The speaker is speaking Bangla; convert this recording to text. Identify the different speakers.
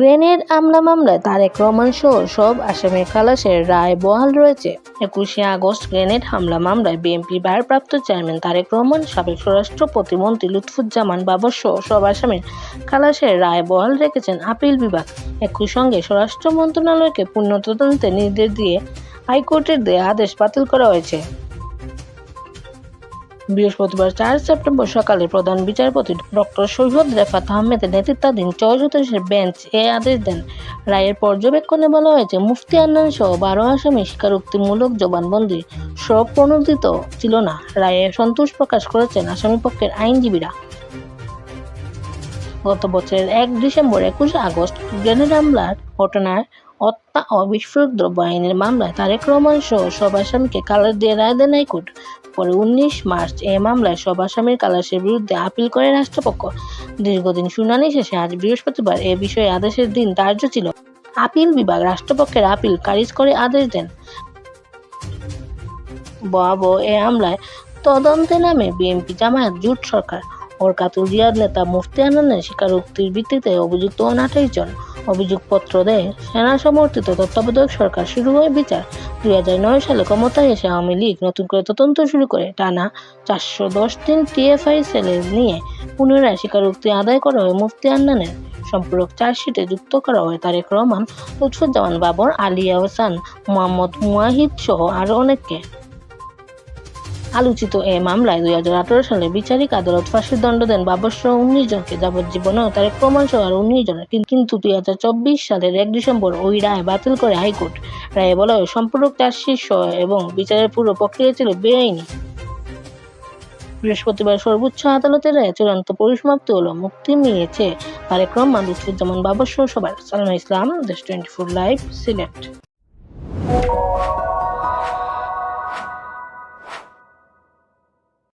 Speaker 1: গ্রেনেড হামলা মামলায় তারেক রহমান সহ সব আসামির খালাসের রায় বহাল রয়েছে। 21শে আগস্ট গ্রেনেড হামলা মামলায় বিএনপির ভারপ্রাপ্ত চেয়ারম্যান তারেক রহমান, সাবেক স্বরাষ্ট্র প্রতিমন্ত্রী লুৎফুজ্জামান বাবর সহ সব আসামির খালাসের রায় বহাল রেখেছেন আপিল বিভাগ। একই সঙ্গে স্বরাষ্ট্র মন্ত্রণালয়কে পূর্ণ তদন্তের নির্দেশ দিয়ে হাইকোর্টের দেয়া আদেশ বাতিল করা হয়েছে। বৃহস্পতিবার 4 সেপ্টেম্বর সকালে প্রধান বিচারপতি ডক্টর সৈয়দ রেফাত আহমেদের নেতৃত্বাধীন 6 সদস্যের বেঞ্চ এ আদেশ দেন। রায়ের পর্যবেক্ষণে বলা হয়েছে, মুফতি আদনান সহ 12 আসামি স্বীকারোক্তিমূলক জবানবন্দি স্বপ্রণোদিত ছিল না। রায়ে সন্তোষ প্রকাশ করেছেন আসামিপক্ষের আইনজীবীরা। গত বছরের 1 ডিসেম্বর 21 আগস্ট গ্রেনেড হামলার ঘটনায় হত্যা ও বিস্ফোরক দ্রব্য আইনের মামলায় তারেক রহমান সহ সব আসামিকে খালাস দিয়ে রায় দেন হাইকোর্ট। পরে 19 মার্চ এ মামলায় সব আসামির খালাসের বিরুদ্ধে আপিল করে রাষ্ট্রপক্ষ। দীর্ঘদিন শুনানি শেষে আজ বৃহস্পতিবার এ বিষয়ে আদেশের দিন ধার্য ছিল। আপিল বিভাগ রাষ্ট্রপক্ষের আপিল খারিজ করে আদেশ দেন। ভয়াবহ এ হামলায় তদন্তে নামে বিএনপি জামায়াত জোট সরকার। হরকাতুল জিয়াদ নেতা মুফতি আদনানের স্বীকারোক্তির ভিত্তিতে অভিযুক্ত 29 জন অভিযোগপত্র দেয় সেনা সমর্থিত তত্ত্বাবধায়ক সরকার। শুরু হয় বিচার। 2009 সালে ক্ষমতায় এসে আওয়ামী লীগ নতুন করে তদন্ত শুরু করে। টানা 410 দিন টিএফআই সেলে নিয়ে পুনরায় স্বীকারোক্তি আদায় করা হয় মুফতি আদনানের। সম্পূরক চার্জশিটে যুক্ত করা হয় তারেক রহমান, লুৎফুজ্জামান বাবর, আলী আহসান, মোহাম্মদ মুয়াহিদ সহ আরও অনেককে। আলোচিত এ মামলায় 2018 সালে বিচারিক আদালত ফাঁসির দণ্ড দেন বাবর সহ 19 জনকে, যাবজ্জীবন ও তারেক রহমান সহ আরও 19 জনের। কিন্তু 2024 সালের 1 ডিসেম্বর ওই রায় বাতিল করে হাইকোর্ট। রায়ে বলা হয়, সম্পূরক চার্জশিট সহ এবং বিচারের পুরো প্রক্রিয়া ছিল বেআইনি। বৃহস্পতিবার সর্বোচ্চ আদালতের রায়ে চূড়ান্ত পরিসমাপ্তি হলো। মুক্তি মিলেছে তারেক রহমান, লুৎফুজ্জামান বাবর সহ সবার। সালমা ইসলাম, দেশ 24 লাইভ, সিলেট।